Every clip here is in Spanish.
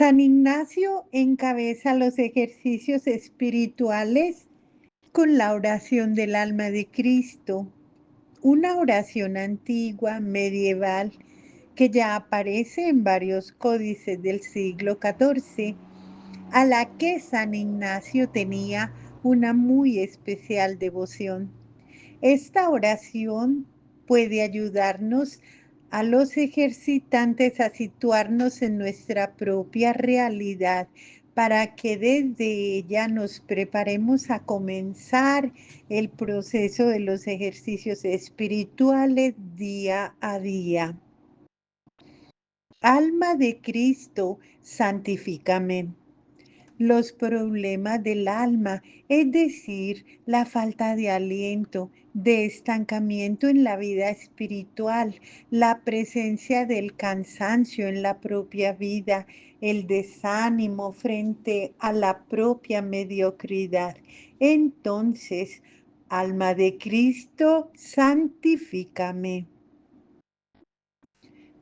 San Ignacio encabeza los ejercicios espirituales con la oración del alma de Cristo, una oración antigua, medieval, que ya aparece en varios códices del siglo XIV, a la que San Ignacio tenía una muy especial devoción. Esta oración puede ayudarnos a los ejercitantes a situarnos en nuestra propia realidad para que desde ella nos preparemos a comenzar el proceso de los ejercicios espirituales día a día. Alma de Cristo, santifícame. Los problemas del alma, es decir, la falta de aliento, de estancamiento en la vida espiritual, la presencia del cansancio en la propia vida, el desánimo frente a la propia mediocridad. Entonces, alma de Cristo, santifícame.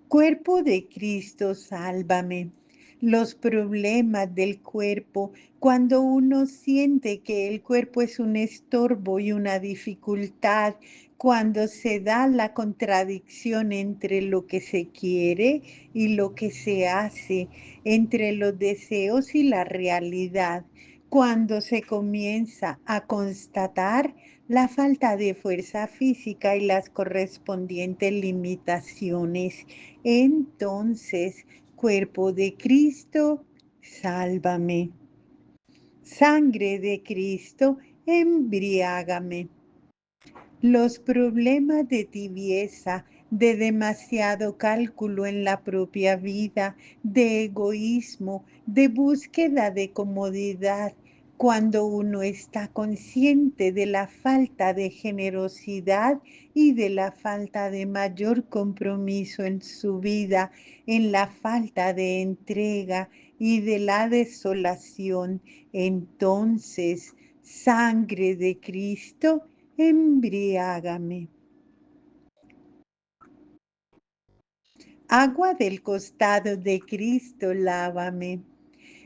Cuerpo de Cristo, sálvame. Los problemas del cuerpo, cuando uno siente que el cuerpo es un estorbo y una dificultad, cuando se da la contradicción entre lo que se quiere y lo que se hace, entre los deseos y la realidad, cuando se comienza a constatar la falta de fuerza física y las correspondientes limitaciones. Entonces, cuerpo de Cristo, sálvame. Sangre de Cristo, embriágame. Los problemas de tibieza, de demasiado cálculo en la propia vida, de egoísmo, de búsqueda de comodidad, cuando uno está consciente de la falta de generosidad y de la falta de mayor compromiso en su vida, en la falta de entrega y de la desolación, entonces, sangre de Cristo, embriágame. Agua del costado de Cristo, lávame.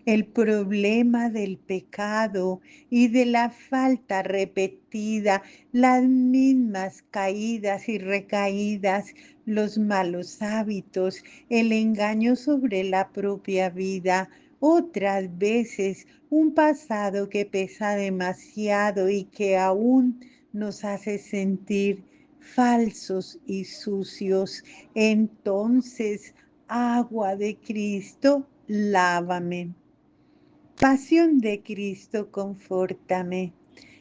El problema del pecado y de la falta repetida, las mismas caídas y recaídas, los malos hábitos, el engaño sobre la propia vida, otras veces un pasado que pesa demasiado y que aún nos hace sentir falsos y sucios. Entonces, agua de Cristo, lávame. Pasión de Cristo, confórtame.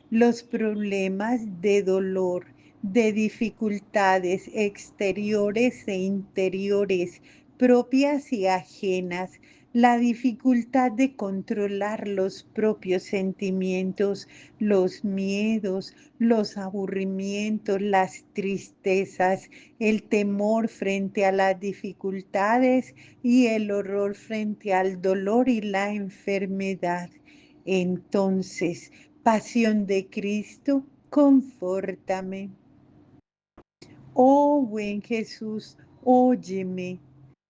Los problemas de dolor, de dificultades exteriores e interiores, propias y ajenas, la dificultad de controlar los propios sentimientos, los miedos, los aburrimientos, las tristezas, el temor frente a las dificultades y el horror frente al dolor y la enfermedad. Entonces, pasión de Cristo, confórtame. Oh buen Jesús, óyeme.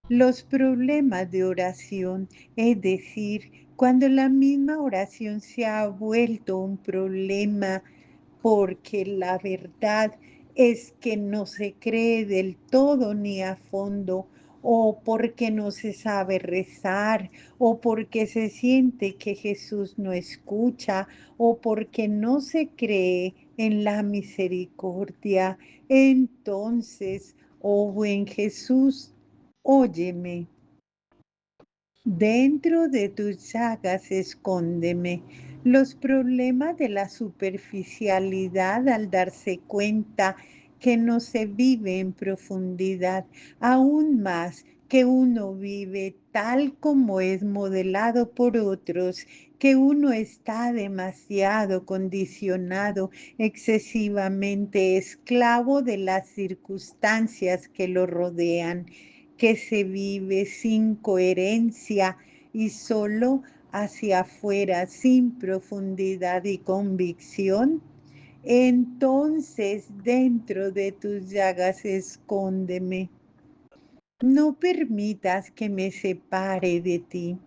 Los problemas de oración, es decir, cuando la misma oración se ha vuelto un problema porque la verdad es que no se cree del todo ni a fondo, o porque no se sabe rezar, o porque se siente que Jesús no escucha, o porque no se cree en la misericordia. Entonces, oh buen Jesús, óyeme. Dentro de tus llagas escóndeme. Los problemas de la superficialidad al darse cuenta que no se vive en profundidad, aún más que uno vive tal como es modelado por otros, que uno está demasiado condicionado, excesivamente esclavo de las circunstancias que lo rodean, que se vive sin coherencia y solo hacia afuera, sin profundidad y convicción, entonces dentro de tus llagas escóndeme. No permitas que me separe de ti.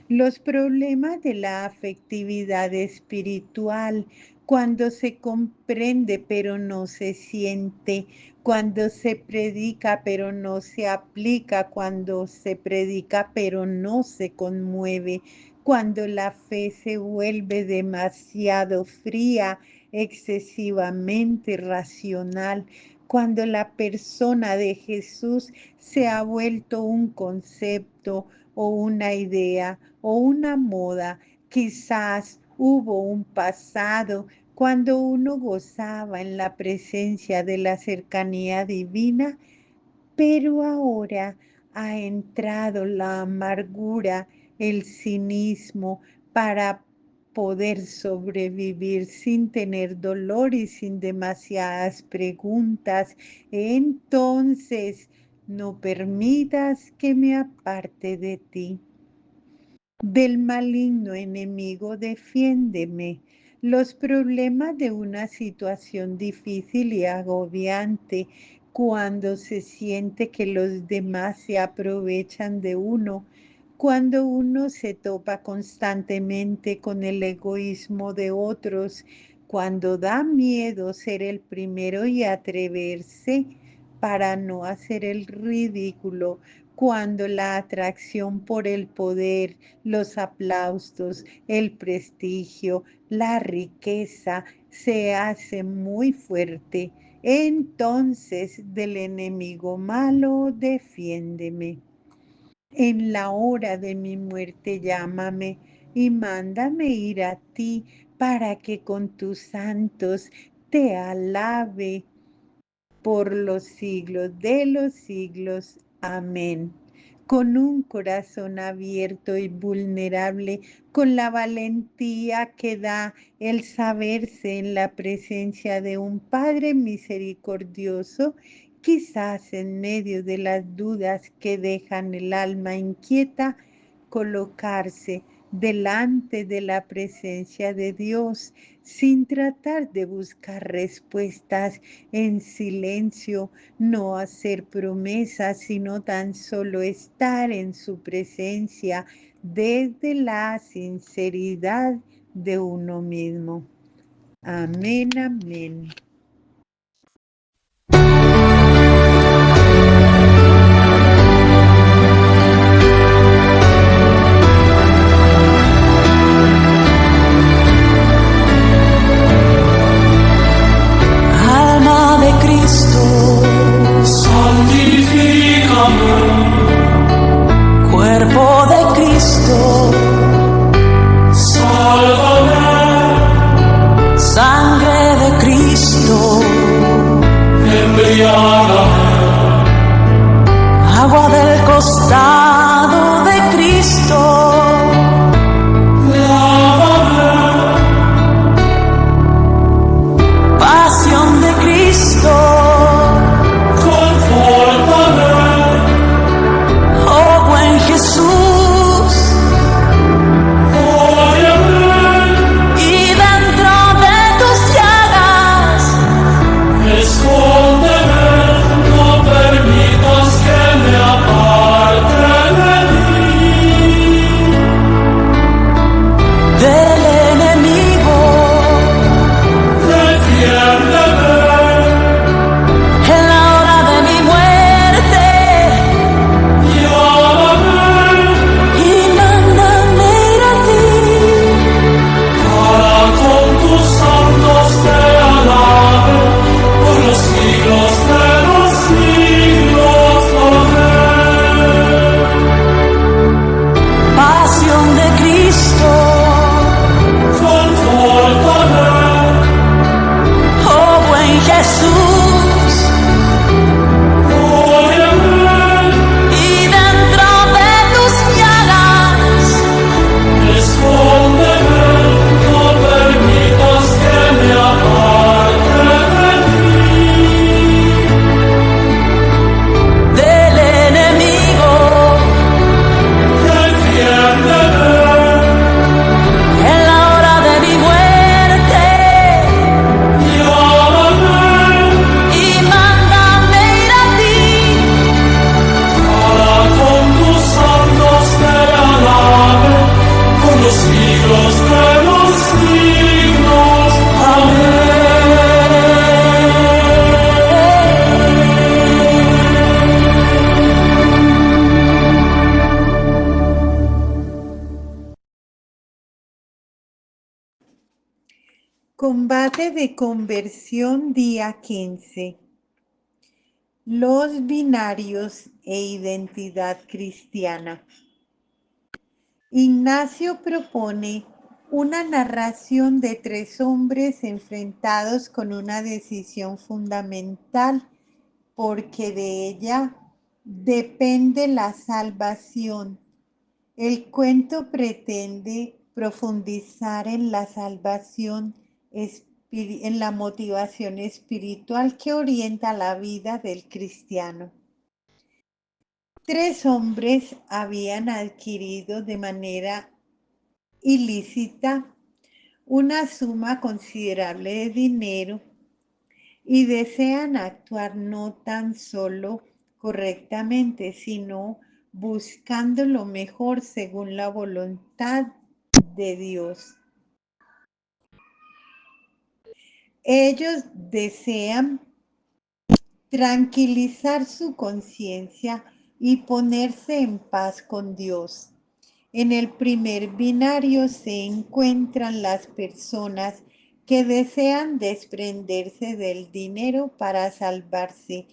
Los problemas de la afectividad espiritual, cuando se comprende pero no se siente, cuando se predica pero no se aplica, cuando se predica pero no se conmueve, cuando la fe se vuelve demasiado fría, excesivamente racional, cuando la persona de Jesús se ha vuelto un concepto o una idea o una moda. Quizás hubo un pasado cuando uno gozaba en la presencia de la cercanía divina, pero ahora ha entrado la amargura, el cinismo para poder sobrevivir sin tener dolor y sin demasiadas preguntas. Entonces, no permitas que me aparte de ti. Del maligno enemigo, defiéndeme. Los problemas de una situación difícil y agobiante, cuando se siente que los demás se aprovechan de uno, cuando uno se topa constantemente con el egoísmo de otros, cuando da miedo ser el primero y atreverse para no hacer el ridículo, cuando la atracción por el poder, los aplausos, el prestigio, la riqueza se hace muy fuerte. Entonces del enemigo malo, defiéndeme. En la hora de mi muerte llámame y mándame ir a ti para que con tus santos te alabe por los siglos de los siglos. Amén. Con un corazón abierto y vulnerable, con la valentía que da el saberse en la presencia de un Padre misericordioso, quizás en medio de las dudas que dejan el alma inquieta, colocarse delante de la presencia de Dios sin tratar de buscar respuestas en silencio, no hacer promesas, sino tan solo estar en su presencia desde la sinceridad de uno mismo. Amén, amén. Alma de Cristo, santifícame. cuerpo de Cristo, Sálvame. sangre de Cristo, Combate de conversión día 15. Los binarios e identidad cristiana. Ignacio propone una narración de tres hombres enfrentados con una decisión fundamental porque de ella depende la salvación. El cuento pretende profundizar en la salvación, en la motivación espiritual que orienta la vida del cristiano. Tres hombres habían adquirido de manera ilícita una suma considerable de dinero y desean actuar no tan solo correctamente, sino buscando lo mejor según la voluntad de Dios. Ellos desean tranquilizar su conciencia y ponerse en paz con Dios. En el primer binario se encuentran las personas que desean desprenderse del dinero para salvarse,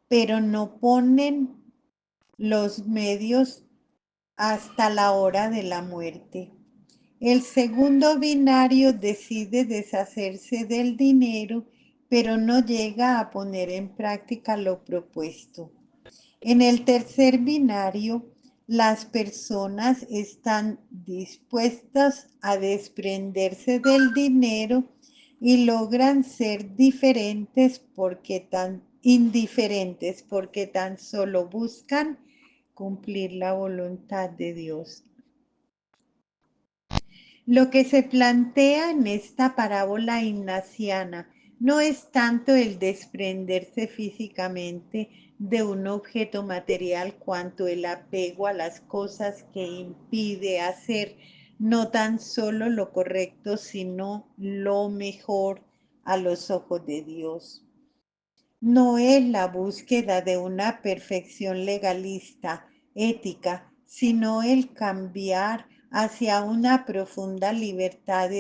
pero no ponen los medios hasta la hora de la muerte. El segundo binario decide deshacerse del dinero, pero no llega a poner en práctica lo propuesto. En el tercer binario, las personas están dispuestas a desprenderse del dinero y logran ser indiferentes porque tan solo buscan cumplir la voluntad de Dios. Lo que se plantea en esta parábola ignaciana no es tanto el desprenderse físicamente de un objeto material cuanto el apego a las cosas que impide hacer no tan solo lo correcto, sino lo mejor a los ojos de Dios. No es la búsqueda de una perfección legalista, ética, sino el cambiar hacia una profunda libertad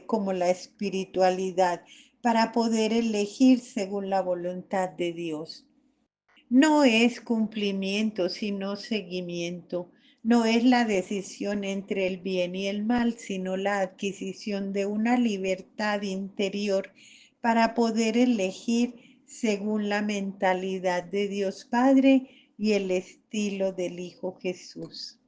como la espiritualidad para poder elegir según la voluntad de Dios. No es cumplimiento, sino seguimiento. No es la decisión entre el bien y el mal, sino la adquisición de una libertad interior para poder elegir según la mentalidad de Dios Padre y el estilo del Hijo Jesús.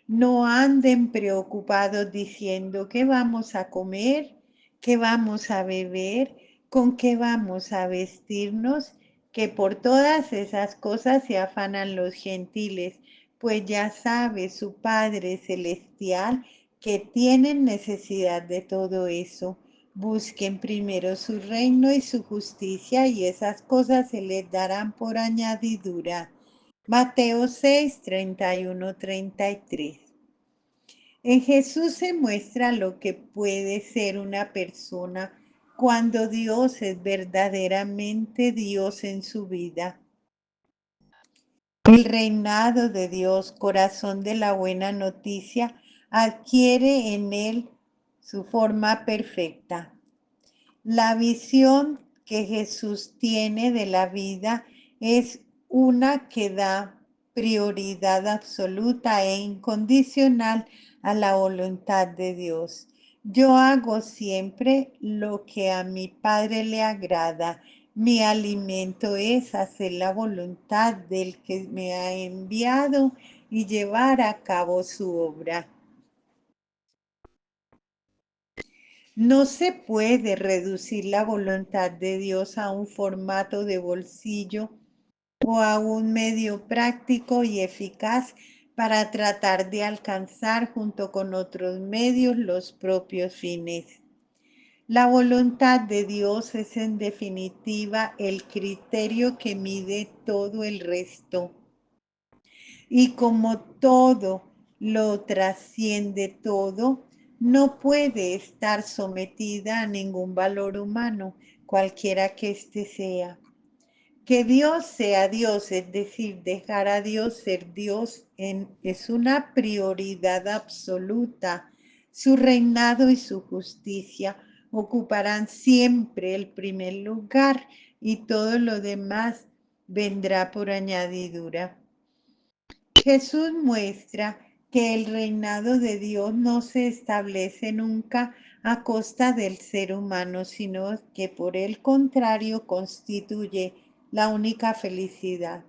No anden preocupados diciendo qué vamos a comer, qué vamos a beber, con qué vamos a vestirnos, que por todas esas cosas se afanan los gentiles, pues ya sabe su Padre Celestial que tienen necesidad de todo eso. Busquen primero su reino y su justicia y esas cosas se les darán por añadidura. Mateo 6, 31, 33. En Jesús se muestra lo que puede ser una persona cuando Dios es verdaderamente Dios en su vida. El reinado de Dios, corazón de la buena noticia, adquiere en él su forma perfecta. La visión que Jesús tiene de la vida es una que da prioridad absoluta e incondicional a la voluntad de Dios. Yo hago siempre lo que a mi Padre le agrada. Mi alimento es hacer la voluntad del que me ha enviado y llevar a cabo su obra. No se puede reducir la voluntad de Dios a un formato de bolsillo o a un medio práctico y eficaz para tratar de alcanzar junto con otros medios los propios fines. La voluntad de Dios es en definitiva el criterio que mide todo el resto. Y como todo lo trasciende todo, no puede estar sometida a ningún valor humano, cualquiera que éste sea. Que Dios sea Dios, es decir, dejar a Dios ser Dios es una prioridad absoluta Su reinado y su justicia ocuparán siempre el primer lugar y todo lo demás vendrá por añadidura. Jesús muestra que el reinado de Dios no se establece nunca a costa del ser humano, sino que por el contrario constituye la única felicidad.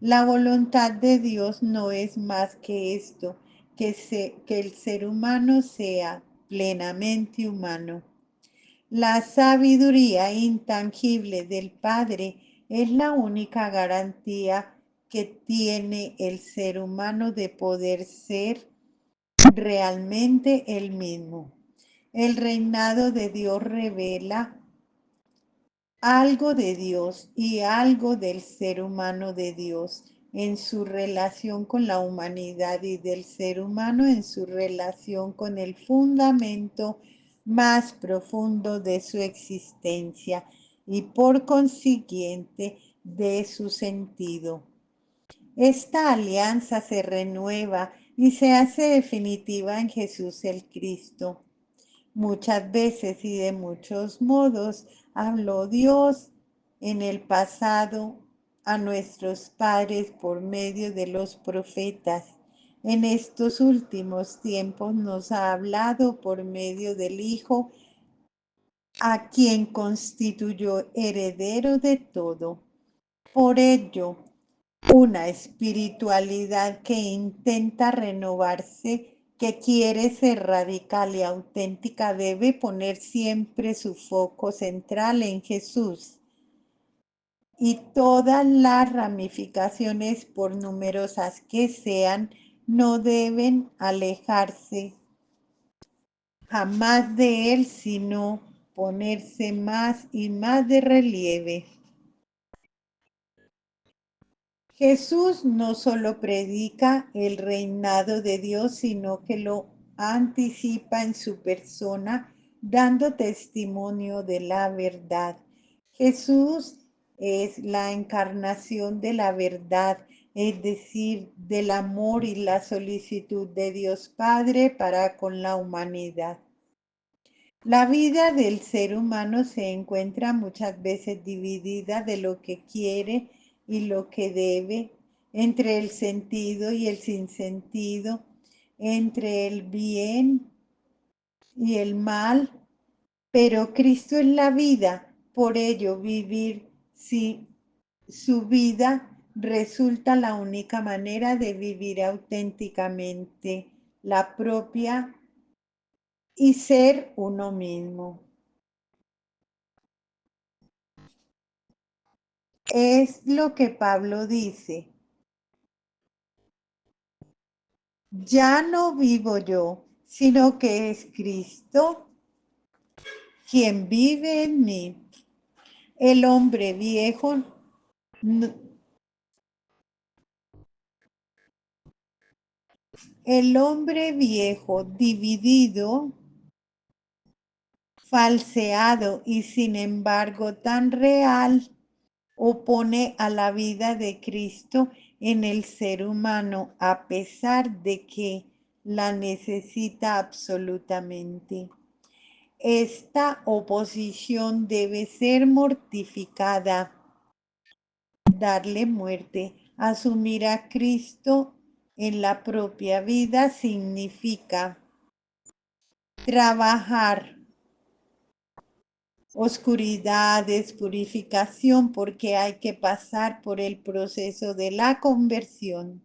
La voluntad de Dios no es más que esto, que el ser humano sea plenamente humano. La sabiduría intangible del Padre es la única garantía que tiene el ser humano de poder ser realmente el mismo. El reinado de Dios revela algo de Dios y algo del ser humano de Dios en su relación con la humanidad y del ser humano en su relación con el fundamento más profundo de su existencia y por consiguiente de su sentido. Esta alianza se renueva y se hace definitiva en Jesús el Cristo. Muchas veces y de muchos modos habló Dios en el pasado a nuestros padres por medio de los profetas. En estos últimos tiempos nos ha hablado por medio del Hijo, a quien constituyó heredero de todo. Por ello, una espiritualidad que intenta renovarse, que quiere ser radical y auténtica, debe poner siempre su foco central en Jesús. Y todas las ramificaciones, por numerosas que sean, no deben alejarse jamás de él, sino ponerse más y más de relieve. Jesús no solo predica el reinado de Dios, sino que lo anticipa en su persona, dando testimonio de la verdad. Jesús es la encarnación de la verdad, es decir, del amor y la solicitud de Dios Padre para con la humanidad. La vida del ser humano se encuentra muchas veces dividida de lo que quiere y lo que debe, entre el sentido y el sinsentido, entre el bien y el mal, pero Cristo es la vida, por ello vivir si su vida resulta la única manera de vivir auténticamente la propia y ser uno mismo. Es lo que Pablo dice. Ya no vivo yo, sino que es Cristo quien vive en mí. El hombre viejo, el hombre viejo dividido, falseado y sin embargo tan real, opone a la vida de Cristo en el ser humano a pesar de que la necesita absolutamente. Esta oposición debe ser mortificada, darle muerte. Asumir a Cristo en la propia vida significa trabajar oscuridades, purificación, porque hay que pasar por el proceso de la conversión.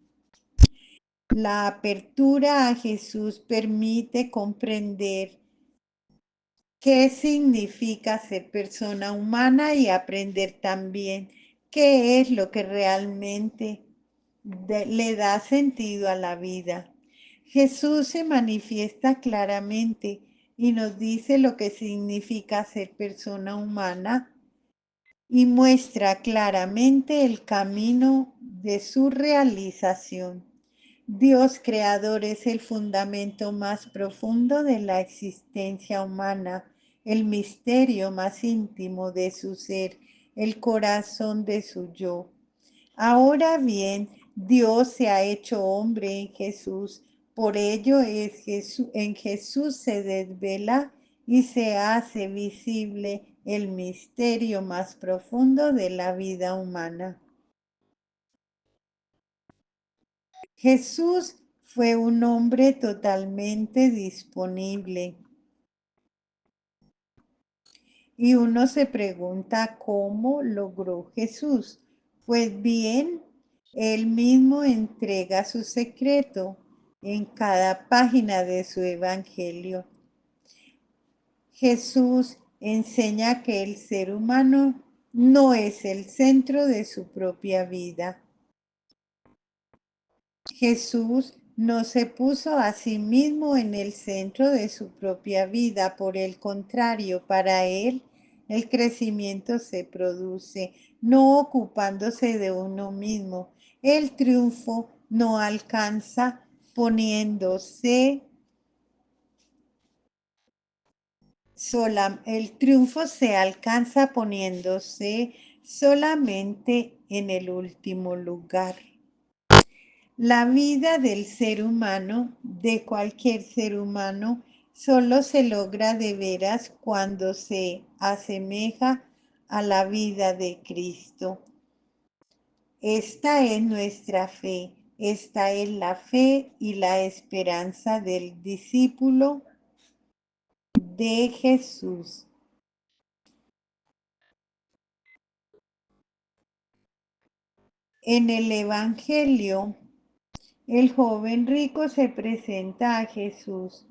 La apertura a Jesús permite comprender qué significa ser persona humana y aprender también qué es lo que realmente le da sentido a la vida. Jesús se manifiesta claramente y nos dice lo que significa ser persona humana y muestra claramente el camino de su realización. Dios creador es el fundamento más profundo de la existencia humana, el misterio más íntimo de su ser, el corazón de su yo. Ahora bien, Dios se ha hecho hombre en Jesús, Por ello en Jesús se desvela y se hace visible el misterio más profundo de la vida humana. Jesús fue un hombre totalmente disponible. Y uno se pregunta cómo logró Jesús. Pues bien, él mismo entrega su secreto en cada página de su evangelio. Jesús enseña que el ser humano no es el centro de su propia vida. Jesús no se puso a sí mismo en el centro de su propia vida, por el contrario, para él el crecimiento se produce no ocupándose de uno mismo. El triunfo no alcanza poniéndose el triunfo se alcanza poniéndose solamente en el último lugar. La vida del ser humano, de cualquier ser humano, solo se logra de veras cuando se asemeja a la vida de Cristo. Esta es nuestra fe, esta es la fe y la esperanza del discípulo de Jesús. En el Evangelio, el joven rico se presenta a Jesús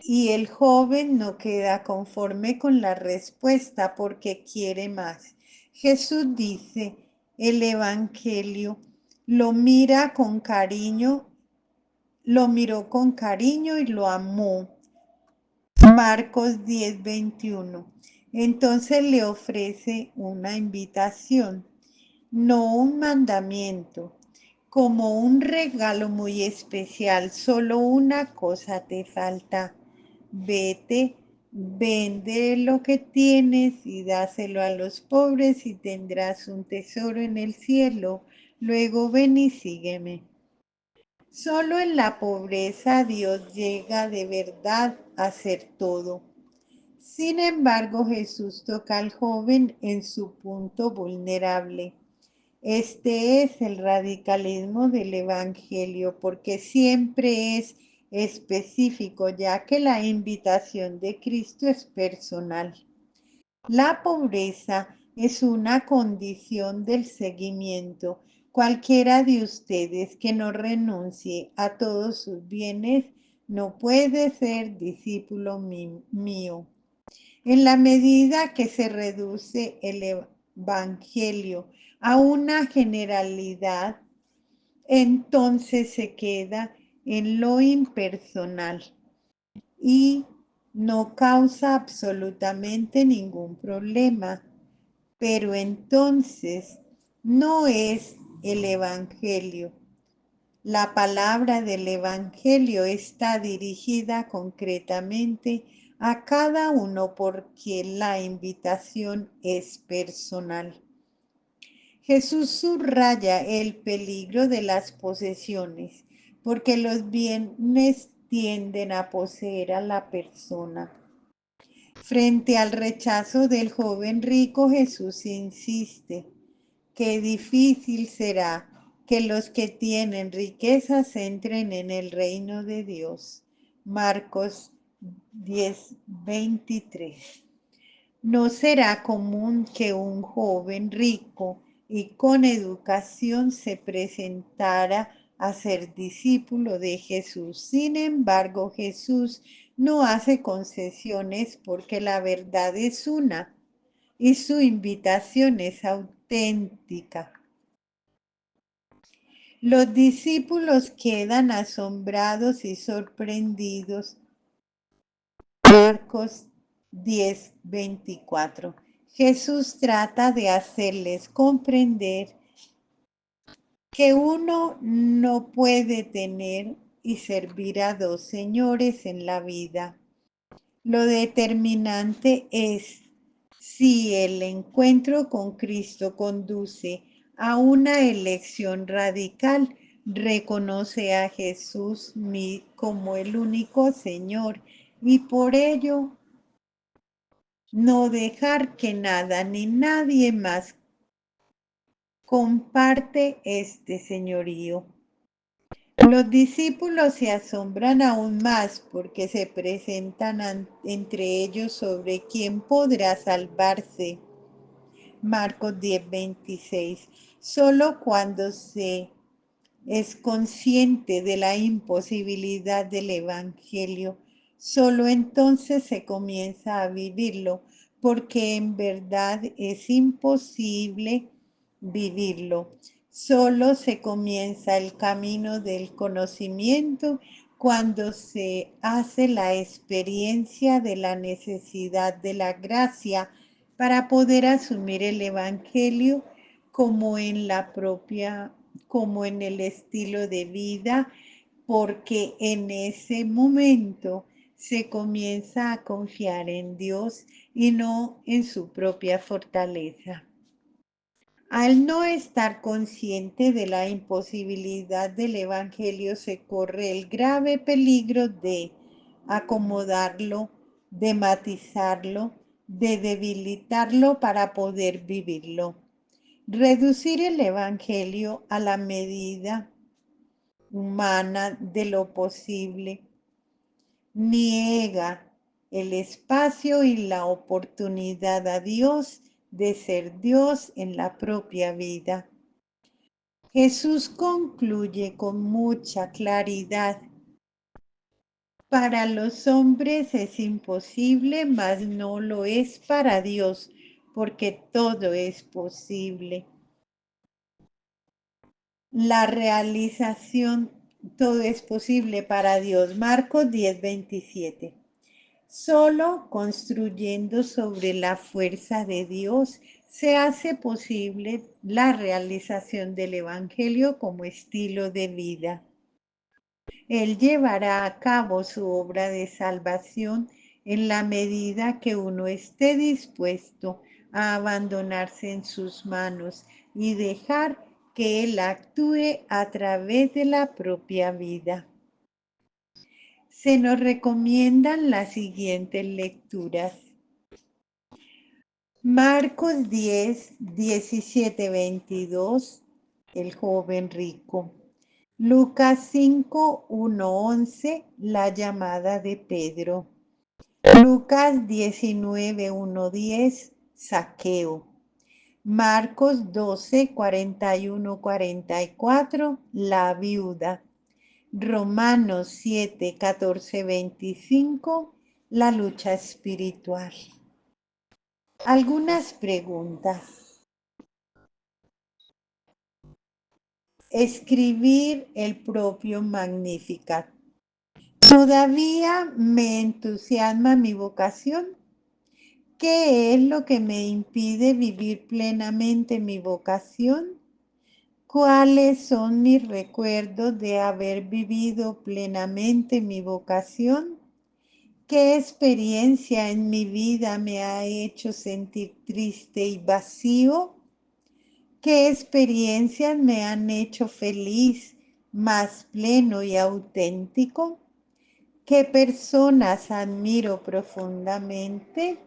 y el joven no queda conforme con la respuesta porque quiere más. Jesús dice, el Evangelio lo mira con cariño, lo miró con cariño y lo amó. Marcos 10:21. Entonces le ofrece una invitación, no un mandamiento, como un regalo muy especial. Solo una cosa te falta. Vete, vende lo que tienes y dáselo a los pobres y tendrás un tesoro en el cielo. Luego ven y sígueme. Solo en la pobreza Dios llega de verdad a ser todo. Sin embargo, Jesús toca al joven en su punto vulnerable. Este es el radicalismo del Evangelio, porque siempre es específico, ya que la invitación de Cristo es personal. La pobreza es una condición del seguimiento. Cualquiera de ustedes que no renuncie a todos sus bienes no puede ser discípulo mío. En la medida que se reduce el Evangelio a una generalidad, entonces se queda en lo impersonal y no causa absolutamente ningún problema. Pero entonces no es el Evangelio. La palabra del Evangelio está dirigida concretamente a cada uno porque la invitación es personal. Jesús subraya el peligro de las posesiones porque los bienes tienden a poseer a la persona. Frente al rechazo del joven rico, Jesús insiste: qué difícil será que los que tienen riquezas entren en el reino de Dios. Marcos 10:23. No será común que un joven rico y con educación se presentara a ser discípulo de Jesús. Sin embargo, Jesús no hace concesiones porque la verdad es una y su invitación es auténtica. Los discípulos quedan asombrados y sorprendidos. Marcos 10:24. Jesús trata de hacerles comprender que uno no puede tener y servir a dos señores en la vida. Lo determinante es si el encuentro con Cristo conduce a una elección radical. Reconoce a Jesús como el único Señor y por ello no dejar que nada ni nadie más comparte este señorío. Los discípulos se asombran aún más porque se presentan entre ellos sobre quién podrá salvarse. Marcos 10:26. Solo cuando se es consciente de la imposibilidad del Evangelio, solo entonces se comienza a vivirlo, porque en verdad es imposible vivirlo. Solo se comienza el camino del conocimiento cuando se hace la experiencia de la necesidad de la gracia para poder asumir el Evangelio como en la propia, como en el estilo de vida, porque en ese momento se comienza a confiar en Dios y no en su propia fortaleza. Al no estar consciente de la imposibilidad del Evangelio, se corre el grave peligro de acomodarlo, de matizarlo, de debilitarlo para poder vivirlo. Reducir el Evangelio a la medida humana de lo posible niega el espacio y la oportunidad a Dios de ser Dios en la propia vida. Jesús concluye con mucha claridad: para los hombres es imposible, mas no lo es para Dios, porque todo es posible. La realización, todo es posible para Dios. Marcos 10:27. Solo construyendo sobre la fuerza de Dios se hace posible la realización del Evangelio como estilo de vida. Él llevará a cabo su obra de salvación en la medida que uno esté dispuesto a abandonarse en sus manos y dejar que Él actúe a través de la propia vida. Se nos recomiendan las siguientes lecturas: Marcos 10, 17, 22, el joven rico. Lucas 5, 1, 11, la llamada de Pedro. Lucas 19, 1, 10, Zaqueo. Marcos 12, 41, 44, la viuda. Romanos 7, 14, 25, la lucha espiritual. Algunas preguntas. Escribir el propio Magnificat. ¿Todavía me entusiasma mi vocación? ¿Qué es lo que me impide vivir plenamente mi vocación? ¿Cuáles son mis recuerdos de haber vivido plenamente mi vocación? ¿Qué experiencia en mi vida me ha hecho sentir triste y vacío? ¿Qué experiencias me han hecho feliz, más pleno y auténtico? ¿Qué personas admiro profundamente?